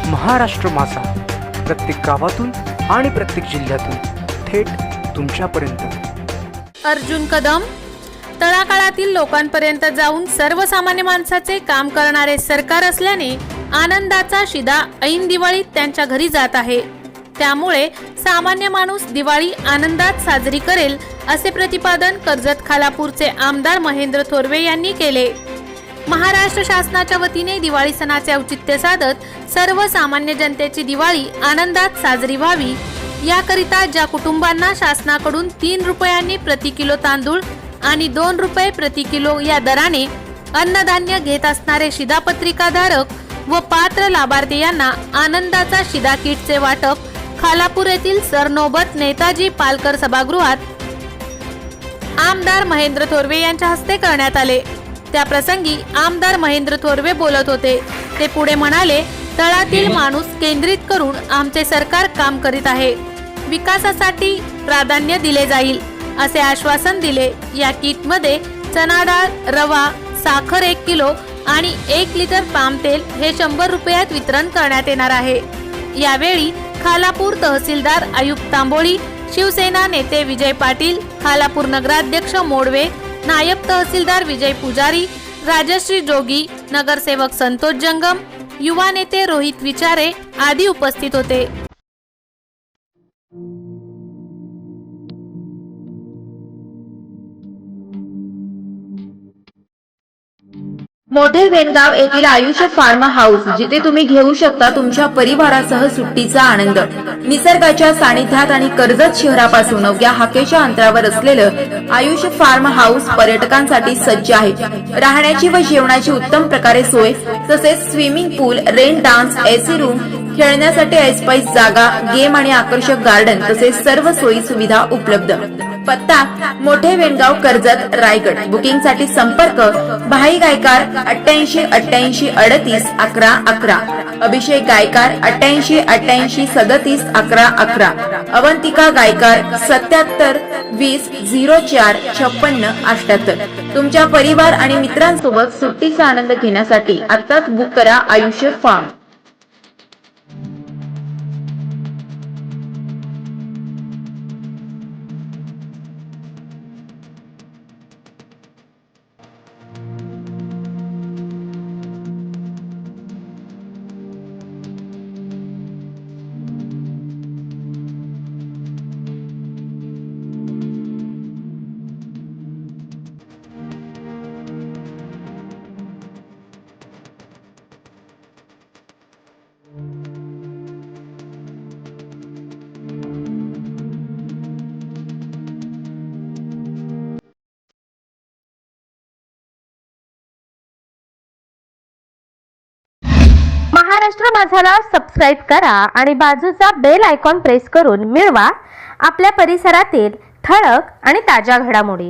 महाराष्ट्र माझा, प्रत्येक गावातून आणि प्रत्येक जिल्ह्यातून थेट तुमच्यापर्यंत। अर्जुन कदम तळागाळातील लोकांपर्यंत जाऊन सर्वसामान्य माणसाचे काम करणारे सरकार असल्याने आनंदाचा शिदा ऐन दिवाळीत त्यांच्या घरी जात आहे। त्यामुळे सामान्य माणूस दिवाळी आनंदात साजरी करेल असे प्रतिपादन कर्जत खालापूरचे आमदार महेंद्र थोरवे यांनी केले। महाराष्ट्र शासनाच्या वतीने दिवाळी सणाचे औचित्य साधत सर्वसामान्य जनतेची दिवाळी आनंदात साजरी व्हावी याकरिता ज्या कुटुंबांना शासनाकडून 3 रुपयांनी प्रति किलो तांदूळ आणि 2 रुपये प्रति किलो या दराने अन्नधान्य घेत असणारे शिधापत्रिकाधारक व पात्र लाभार्थी यांना आनंदाचा शिधा किटचे वाटप खालापूर येथील सरनोबत नेताजी पालकर सभागृहात आमदार महेंद्र थोरवे यांच्या हस्ते करण्यात आले। त्या प्रसंगी आमदार महेंद्र थोरवे बोलत होते। ते पुढे म्हणाले, तळातील माणूस केंद्रित करून आमचे सरकार काम करीत आहे, विकासासाठी प्राधान्य दिले जाईल असे आश्वासन दिले। या किटमध्ये चणा डाळ, रवा, साखर 1 किलो आणि 1 लिटर पाम तेल हे 100 रुपयात वितरण करण्यात येणार आहे। यावेळी खालापूर तहसीलदार आयुब तांबोळी, शिवसेना नेते विजय पाटील, खालापूर नगराध्यक्ष मोडवे, नायब तहसीलदार विजय पुजारी, राजश्री जोगी, नगरसेवक संतोष जंगम, युवा नेते रोहित विचारे आदी उपस्थित होते। मोठे वेणगाव येथील आयुष्य फार्म हाऊस, जिथे तुम्ही घेऊ शकता तुमच्या परिवारासह सुट्टीचा आनंद। निसर्गाच्या सानिध्यात आणि कर्जत शहरापासून अवघ्या हाकेच्या अंतरावर असलेलं आयुष्य फार्म हाऊस पर्यटकांसाठी सज्ज आहे। राहण्याची व जेवणाची उत्तम प्रकारे सोय, तसेच स्विमिंग पूल, रेन डान्स, एसी रूम, खेळण्यासाठी ऐसपैस जागा, गेम आणि आकर्षक गार्डन तसेच सर्व सोयी सुविधा उपलब्ध। पत्ता मोठे वेणगाव, कर्जत, रायगड। बुकिंग साठी संपर्क भाई गायकार 88 88 38 11 11, अभिषेक गायकार 88 88 37 11 11, अवंतिका गायकार 77 20 04 56 78। तुमच्या परिवार आणि मित्रांसोबत सुट्टीचा आनंद घेण्यासाठी आताच बुक करा आयुष्य फार्म। महाराष्ट्र माझाला सबस्क्राइब करा आणि बाजूचा बेल आयकॉन प्रेस करून मिळवा आपल्या परिसरातील ठळक आणि ताज्या घडामोडी।